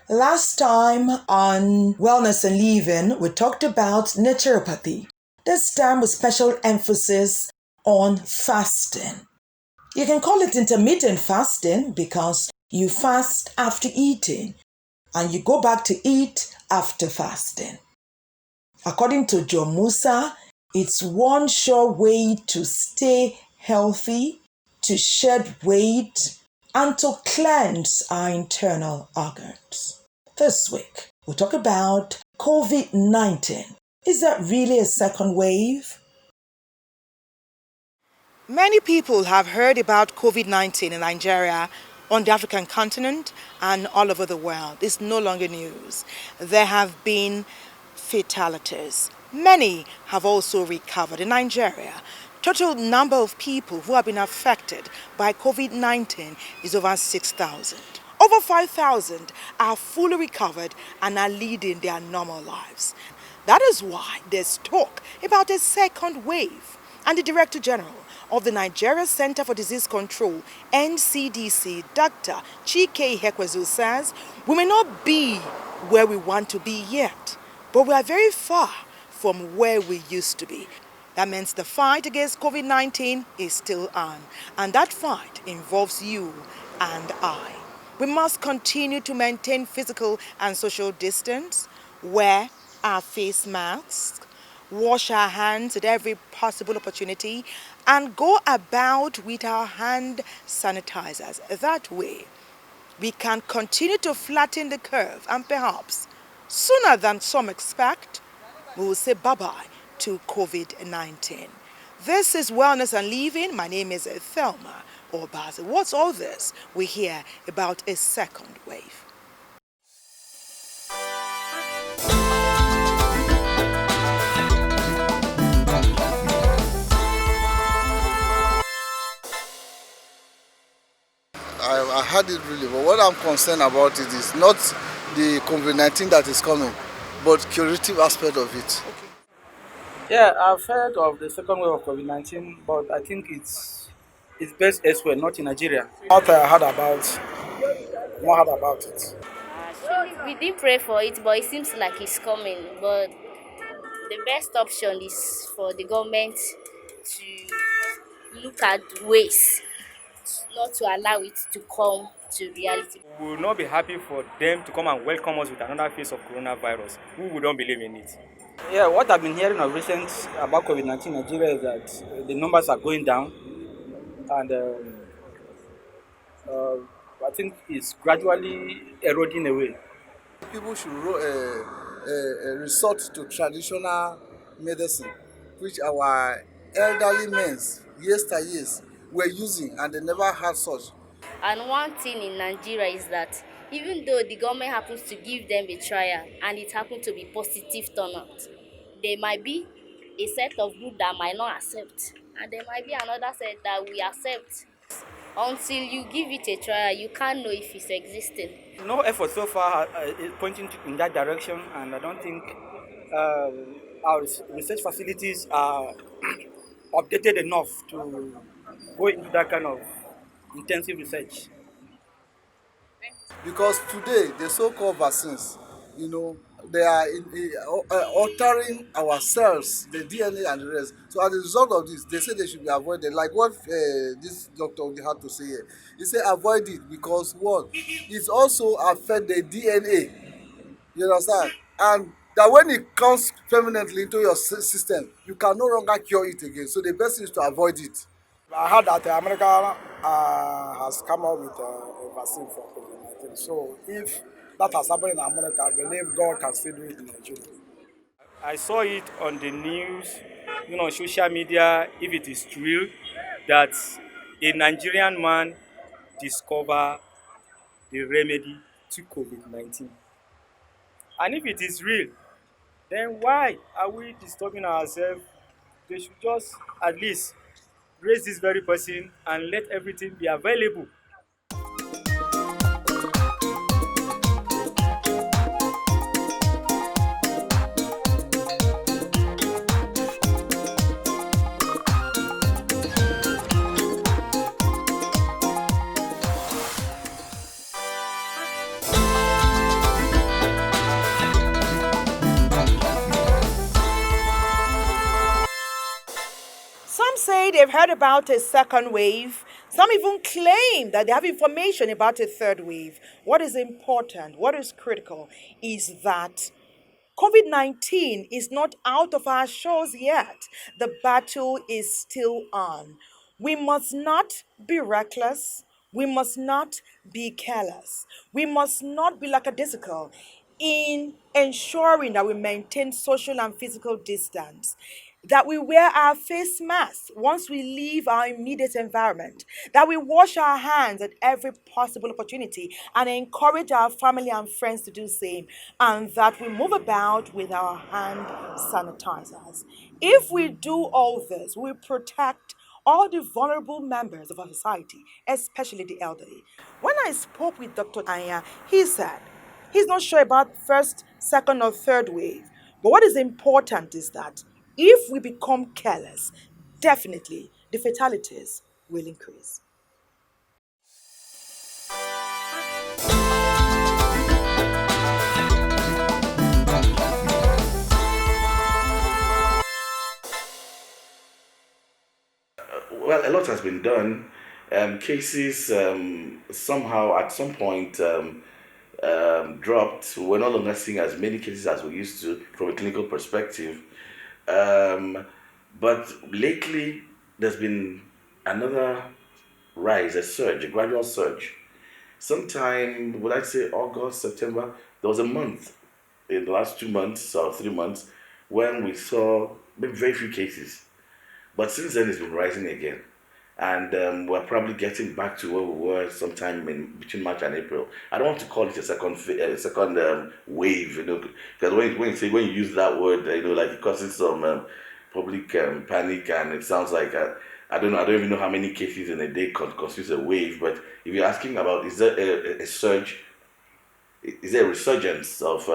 Last time on Wellness and Living, we talked about naturopathy, this time with special emphasis on fasting. You can call it intermittent fasting because you fast after eating and you go back to eat after fasting. According to Joe Musa, it's one sure way to stay healthy, to shed weight, and to cleanse our internal organs. This week, we'll talk about COVID-19. Is that really a second wave? Many people have heard about COVID-19 in Nigeria, on the African continent, and all over the world. It's no longer news. There have been fatalities. Many have also recovered in Nigeria. Total number of people who have been affected by COVID-19 is over 6,000. Over 5,000 are fully recovered and are leading their normal lives. That is why there's talk about a second wave. And the Director General of the Nigeria Center for Disease Control, NCDC, Dr. Chike Hekwezu says, we may not be where we want to be yet, but we are very far from where we used to be. That means the fight against COVID-19 is still on, and that fight involves you and I. We must continue to maintain physical and social distance, wear our face masks, wash our hands at every possible opportunity, and go about with our hand sanitizers. That way, we can continue to flatten the curve, and perhaps sooner than some expect, we will say bye-bye to COVID-19. This is Wellness and Living. My name is Thelma Obaze. What's all this? We hear about a second wave. I had it really, but what I'm concerned about it is not the COVID-19 that is coming, but curative aspect of it. Yeah, I've heard of the second wave of COVID-19, but I think it's best elsewhere, not in Nigeria. Not heard about, not heard about it. We did pray for it, but it seems like it's coming. But the best option is for the government to look at ways not to allow it to come to reality. We will not be happy for them to come and welcome us with another phase of coronavirus. We would not believe in it. Yeah, what I've been hearing of recent about COVID-19 in Nigeria is that the numbers are going down, and I think it's gradually eroding away. People should resort to traditional medicine, which our elderly men, yesteryears, were using, and they never had such. And one thing in Nigeria is that even though the government happens to give them a trial and it happened to be positive turnout, there might be a set of group that might not accept, and there might be another set that we accept. Until you give it a trial, you can't know if it's existing. No effort so far is pointing in that direction, and I don't think our research facilities are updated enough to go into that kind of intensive research. Because today, the so-called vaccines, they are altering our cells, the DNA and the rest. So as a result of this, they say they should be avoided. Like what this doctor had to say here. He said avoid it because one, it also affects the DNA. You understand? And that when it comes permanently into your system, you can no longer cure it again. So the best is to avoid it. I heard that America has come up with a vaccine for COVID-19. So if that has happened in America, I believe God can still do it in Nigeria. I saw it on the news, social media, if it is true, that a Nigerian man discovered the remedy to COVID-19. And if it is real, then why are we disturbing ourselves? They should just at least raise this very person and let everything be available. say they've heard about a second wave. Some even claim that they have information about a third wave. What is important, what is critical, is that COVID 19 is not out of our shores yet. The battle is still on. We must not be reckless. We must not be careless. We must not be lackadaisical in ensuring that we maintain social and physical distance, that we wear our face masks once we leave our immediate environment, that we wash our hands at every possible opportunity and encourage our family and friends to do the same, and that we move about with our hand sanitizers. If we do all this, we protect all the vulnerable members of our society, especially the elderly. When I spoke with Dr. Anya, he said he's not sure about first, second, or third wave. But what is important is that if we become careless, definitely the fatalities will increase. Well, a lot has been done. Cases somehow at some point dropped. We're no longer seeing as many cases as we used to from a clinical perspective. Um, but lately, there's been another rise, a surge, a gradual surge. Sometime, would I say August, September, there was a month in the last 2 months or 3 months when we saw maybe very few cases. But since then, it's been rising again. And we're probably getting back to where we were sometime in between March and April. I don't want to call it a second wave, because when you use that word, like it causes some public panic, and it sounds like I don't know. I don't even know how many cases in a day constitutes a wave. But if you're asking about is there a surge, is there a resurgence of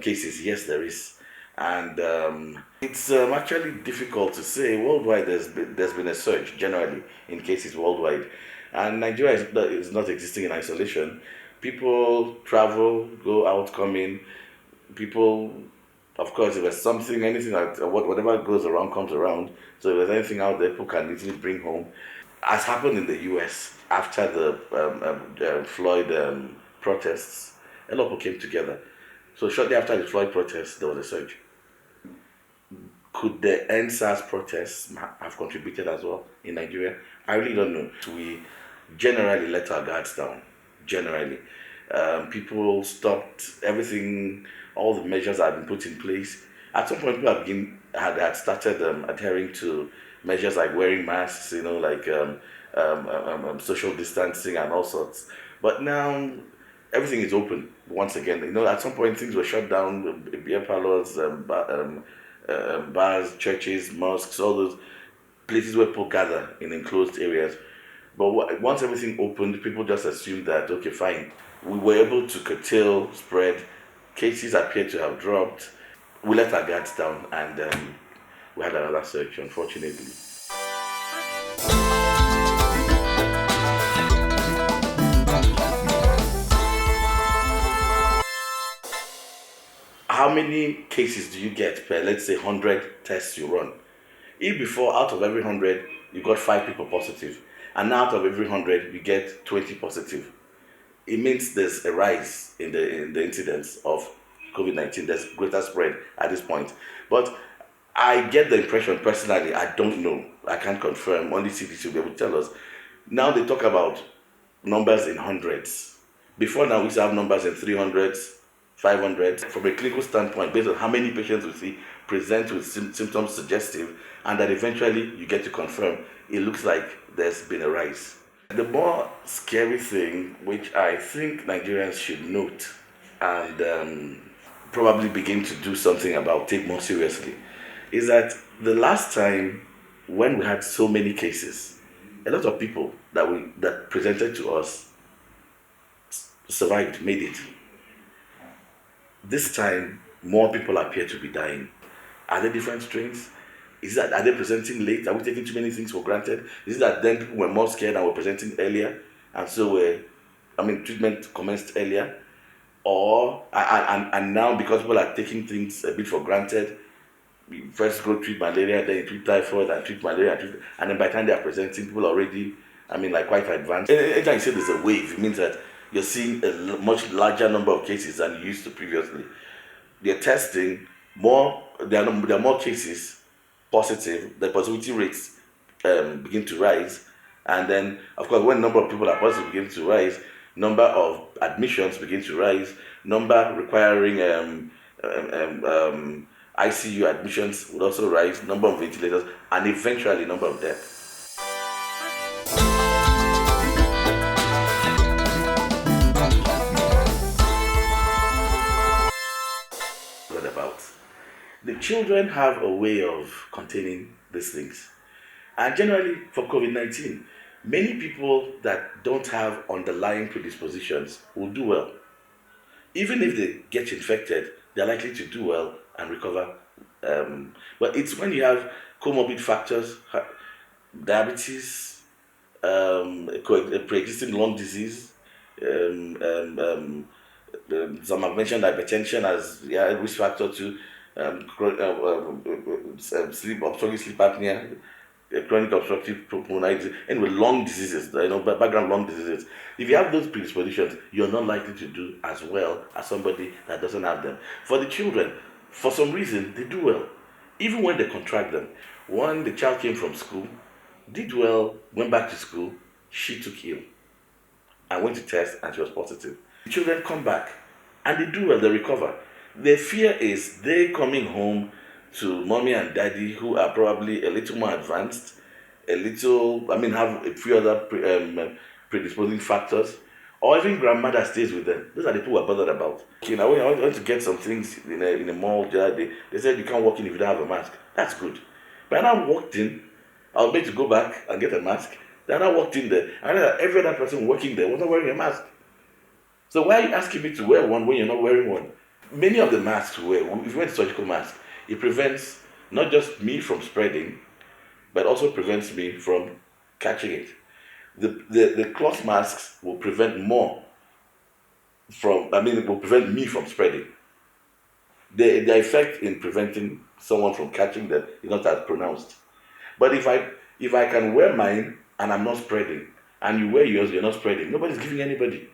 cases? Yes, there is, and it's actually difficult to say. Worldwide, there's been a surge generally in cases worldwide, and Nigeria is not existing in isolation. People travel, go out, come in. People, of course, if there's something, anything that whatever goes around comes around. So if there's anything out there, people can easily bring home. As happened in the U.S. after the Floyd protests, a lot of people came together. So shortly after the Floyd protests, there was a surge. Could the NSAS protests have contributed as well in Nigeria? I really don't know. We generally let our guards down. Generally, people stopped everything. All the measures that had been put in place. At some point, people had started adhering to measures like wearing masks, like social distancing and all sorts. But now everything is open once again. At some point things were shut down, beer parlors, bars, churches, mosques, all those places where people gather in enclosed areas. But once everything opened, people just assumed that, okay, fine. We were able to curtail spread. Cases appear to have dropped. We let our guards down, and we had another surge, unfortunately. How many cases do you get per, let's say, 100 tests you run? If before, out of every 100, you got 5 people positive, and now out of every 100, you get 20 positive, it means there's a rise in the incidence of COVID-19. There's greater spread at this point. But I get the impression, personally, I don't know, I can't confirm, only CDC will be able to tell us. Now they talk about numbers in hundreds. Before now, we used to have numbers in 300s, 500. From a clinical standpoint, based on how many patients we see present with symptoms suggestive, and that eventually you get to confirm, it looks like there's been a rise. The more scary thing, which I think Nigerians should note and probably begin to do something about, take more seriously, is that the last time when we had so many cases, a lot of people that presented to us survived, made it. This time, more people appear to be dying. Are there different strains? Are they presenting late? Are we taking too many things for granted? Is it that then people were more scared and were presenting earlier, and so treatment commenced earlier? Or and now because people are taking things a bit for granted, you first go treat malaria, then you treat typhoid and treat malaria, and then by the time they are presenting, people already, like quite advanced. Anytime you say there's a wave, it means that you're seeing a much larger number of cases than you used to previously. They're testing more, there are more cases positive, the positivity rates begin to rise. And then, of course, when number of people are positive begins to rise, number of admissions begin to rise, number requiring ICU admissions would also rise, number of ventilators, and eventually number of deaths. About the children have a way of containing these things, and generally for COVID-19, many people that don't have underlying predispositions will do well. Even if they get infected, they're likely to do well and recover. But it's when you have comorbid factors, diabetes, pre-existing lung disease, some have mentioned hypertension as a risk factor to obstructive sleep apnea, chronic obstructive pulmonary disease, and with lung diseases, background lung diseases. If you have those predispositions, you're not likely to do as well as somebody that doesn't have them. For the children, for some reason, they do well, even when they contract them. When the child came from school, did well, went back to school, she took ill and went to test and she was positive. The children come back and they do well, they recover. Their fear is they coming home to mommy and daddy who are probably a little more advanced, have a few other predisposing factors, or even grandmother stays with them. Those are the people we're bothered about. When I went to get some things in a mall the other day, they said you can't walk in if you don't have a mask. That's good. But I walked in, I was made to go back and get a mask. Then I walked in there, and every other person working there was not wearing a mask. So why are you asking me to wear one when you're not wearing one? Many of the masks we wear, if you wear a surgical mask, it prevents not just me from spreading, but also prevents me from catching it. The cloth masks will prevent it will prevent me from spreading. The effect in preventing someone from catching them is not as pronounced. But if I can wear mine and I'm not spreading, and you wear yours, you're not spreading, nobody's giving anybody.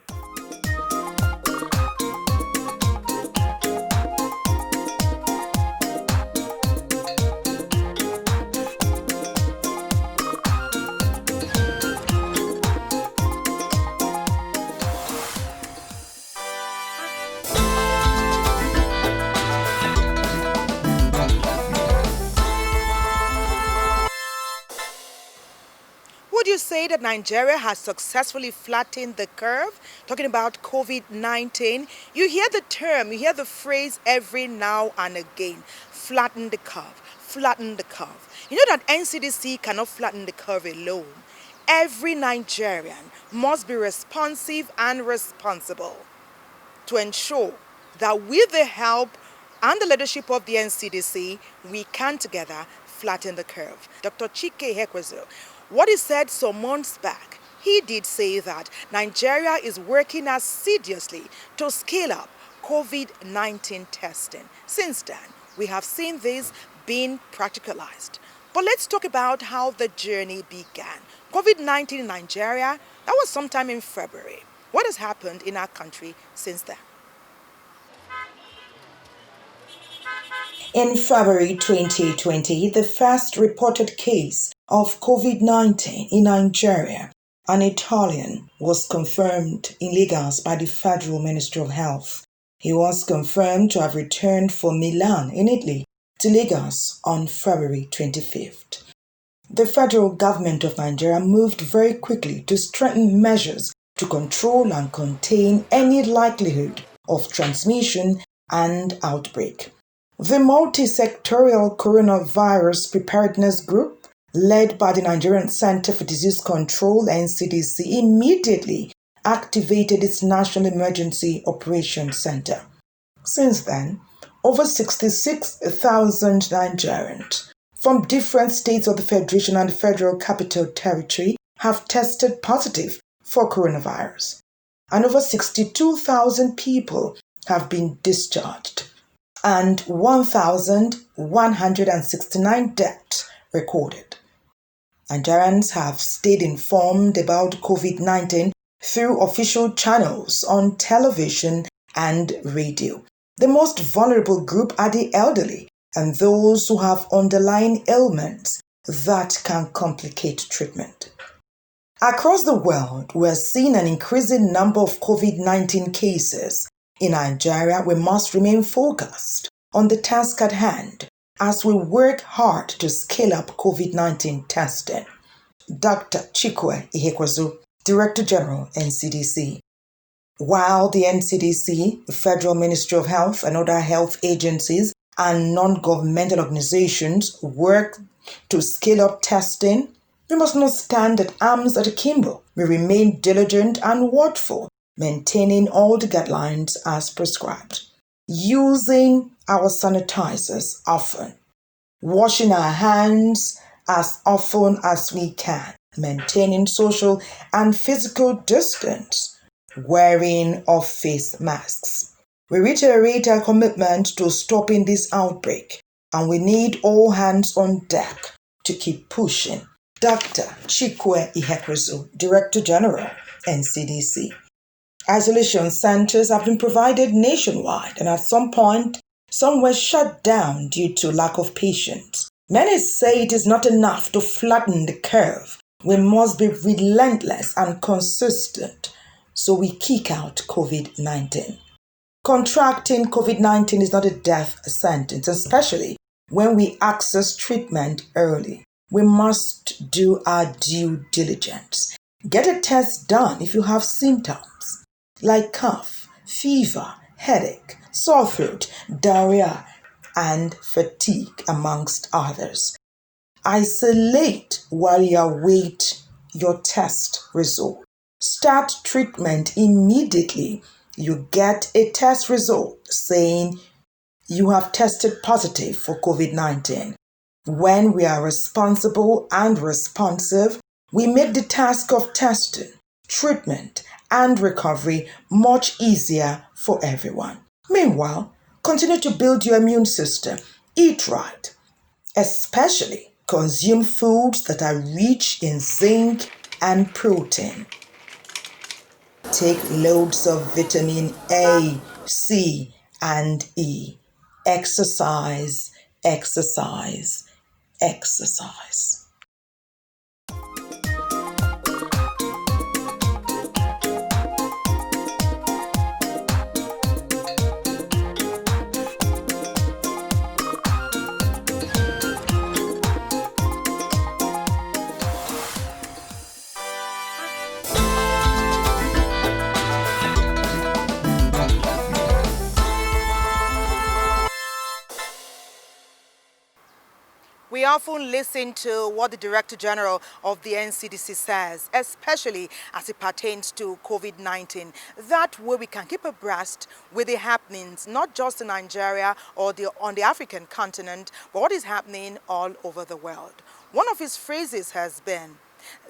Would you say that Nigeria has successfully flattened the curve? Talking about COVID-19, you hear the term, you hear the phrase every now and again, flatten the curve, flatten the curve. You know that NCDC cannot flatten the curve alone. Every Nigerian must be responsive and responsible to ensure that with the help and the leadership of the NCDC, we can together flatten the curve. Dr. Chike Hekwezo, what he said some months back, he did say that Nigeria is working assiduously to scale up COVID-19 testing. Since then, we have seen this being practicalized. But let's talk about how the journey began. COVID-19 in Nigeria, that was sometime in February. What has happened in our country since then? In February 2020, the first reported case of COVID-19 in Nigeria, an Italian, was confirmed in Lagos by the Federal Ministry of Health. He was confirmed to have returned from Milan in Italy to Lagos on February 25th. The federal government of Nigeria moved very quickly to strengthen measures to control and contain any likelihood of transmission and outbreak. The multi-sectorial coronavirus preparedness group, led by the Nigerian Center for Disease Control (NCDC), immediately activated its National Emergency Operations Center. Since then, over 66,000 Nigerians from different states of the Federation and the Federal Capital Territory have tested positive for coronavirus, and over 62,000 people have been discharged. and 1,169 deaths recorded. Nigerians have stayed informed about COVID-19 through official channels on television and radio. The most vulnerable group are the elderly and those who have underlying ailments that can complicate treatment. Across the world, we're seeing an increasing number of COVID-19 cases. In Nigeria, we must remain focused on the task at hand as we work hard to scale up COVID-19 testing. Dr. Chikwe Ihekwezu, Director General, NCDC. While the NCDC, the Federal Ministry of Health, and other health agencies and non-governmental organizations work to scale up testing, we must not stand at arms at akimbo. We remain diligent and watchful, maintaining all the guidelines as prescribed. Using our sanitizers often, washing our hands as often as we can, maintaining social and physical distance, wearing of face masks. We reiterate our commitment to stopping this outbreak, and we need all hands on deck to keep pushing. Dr. Chikwe Ihekwezu, Director General, NCDC. Isolation centers have been provided nationwide, and at some point, some were shut down due to lack of patients. Many say it is not enough to flatten the curve. We must be relentless and consistent so we kick out COVID-19. Contracting COVID-19 is not a death sentence, especially when we access treatment early. We must do our due diligence. Get a test done if you have symptoms like cough, fever, headache, sore throat, diarrhea, and fatigue, amongst others. Isolate while you await your test result. Start treatment immediately you get a test result saying you have tested positive for COVID-19. When we are responsible and responsive, we make the task of testing, treatment, and recovery much easier for everyone. Meanwhile, continue to build your immune system. Eat right, especially consume foods that are rich in zinc and protein. Take loads of vitamin A, C, and E. Exercise, exercise, exercise. We often listen to what the Director General of the NCDC says, especially as it pertains to COVID-19. That way we can keep abreast with the happenings, not just in Nigeria or on the African continent, but what is happening all over the world. One of his phrases has been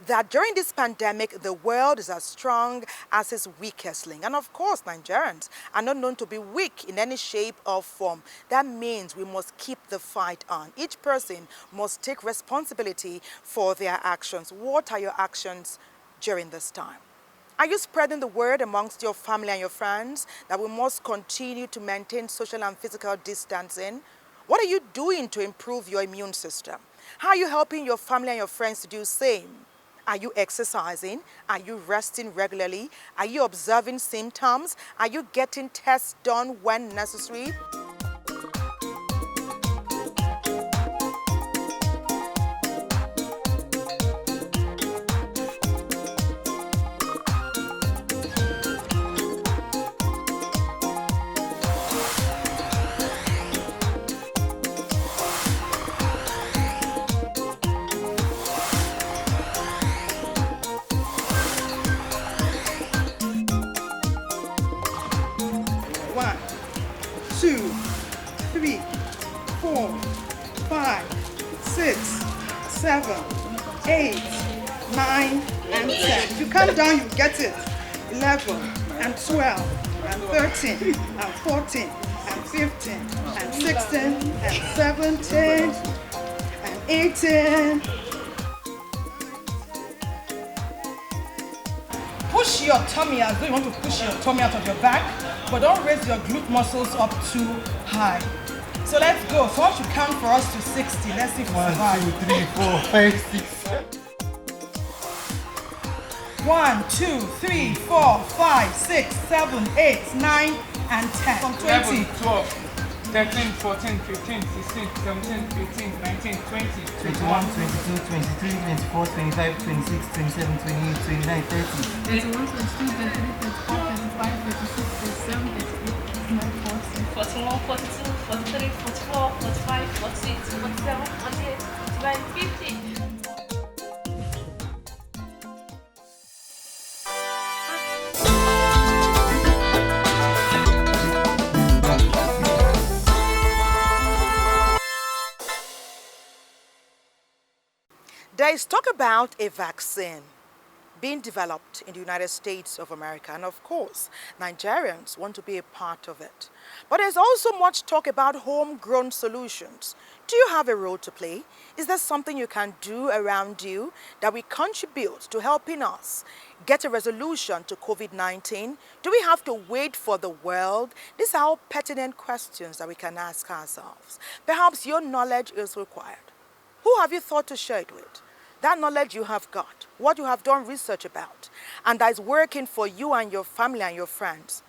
that during this pandemic, the world is as strong as its weakest link. And of course, Nigerians are not known to be weak in any shape or form. That means we must keep the fight on. Each person must take responsibility for their actions. What are your actions during this time? Are you spreading the word amongst your family and your friends that we must continue to maintain social and physical distancing? What are you doing to improve your immune system? How are you helping your family and your friends to do the same? Are you exercising? Are you resting regularly? Are you observing symptoms? Are you getting tests done when necessary? One, two, three, 4, 5, 6, 7, 8, 9, and 10. If you count down, you get it. 11, and 12, and 13, and 14, and 15, and 16 and 17 and 18. Push your tummy as though you want to push your tummy out of your back, but don't raise your glute muscles up too high. So let's go. Someone should count for us to 60. Let's see if we survive. 1, 2, 3, 4, 5, 6. 1, 2, 3, 4, 5, 6, 7, 8, 9, and 10. From 20. 11, 12, 13, 14, 15, 16, 17, 18, 19, 20, 21, 22, 23, 24, 25, 26, 27, 28, 29, 30. 31, 22, 23, 24, 25, 26, 27, 28, 29, 40. 41, 42, 43, 44, 45, 46, 47, 48, 49, 50. There is talk about a vaccine being developed in the United States of America, and of course, Nigerians want to be a part of it. But there's also much talk about homegrown solutions. Do you have a role to play? Is there something you can do around you that will contribute to helping us get a resolution to COVID-19? Do we have to wait for the world? These are all pertinent questions that we can ask ourselves. Perhaps your knowledge is required. Who have you thought to share it with? That knowledge you have got, what you have done research about, and that is working for you and your family and your friends,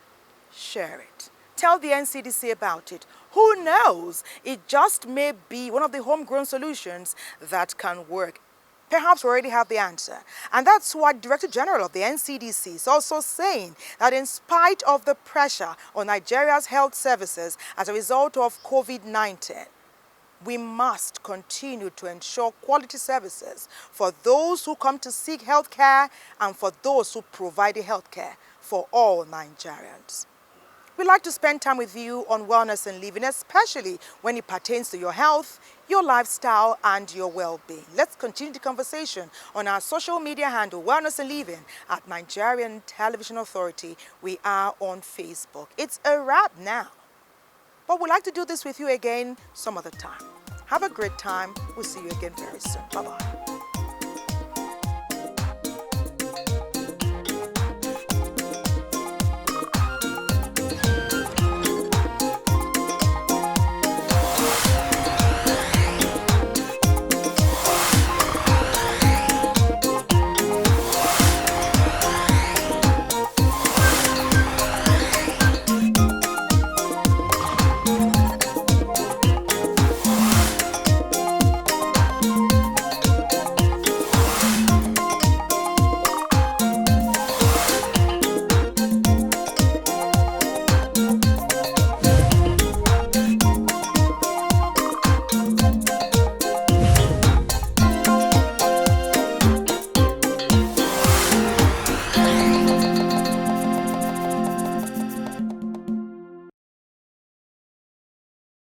share it. Tell the NCDC about it. Who knows? It just may be one of the homegrown solutions that can work. Perhaps we already have the answer. And that's why Director General of the NCDC is also saying that in spite of the pressure on Nigeria's health services as a result of COVID-19, we must continue to ensure quality services for those who come to seek health care and for those who provide the health care for all Nigerians. We like to spend time with you on wellness and living, especially when it pertains to your health, your lifestyle, and your well-being. Let's continue the conversation on our social media handle, Wellness and Living at Nigerian Television Authority. We are on Facebook. It's a wrap now. But we'd like to do this with you again some other time. Have a great time. We'll see you again very soon. Bye-bye.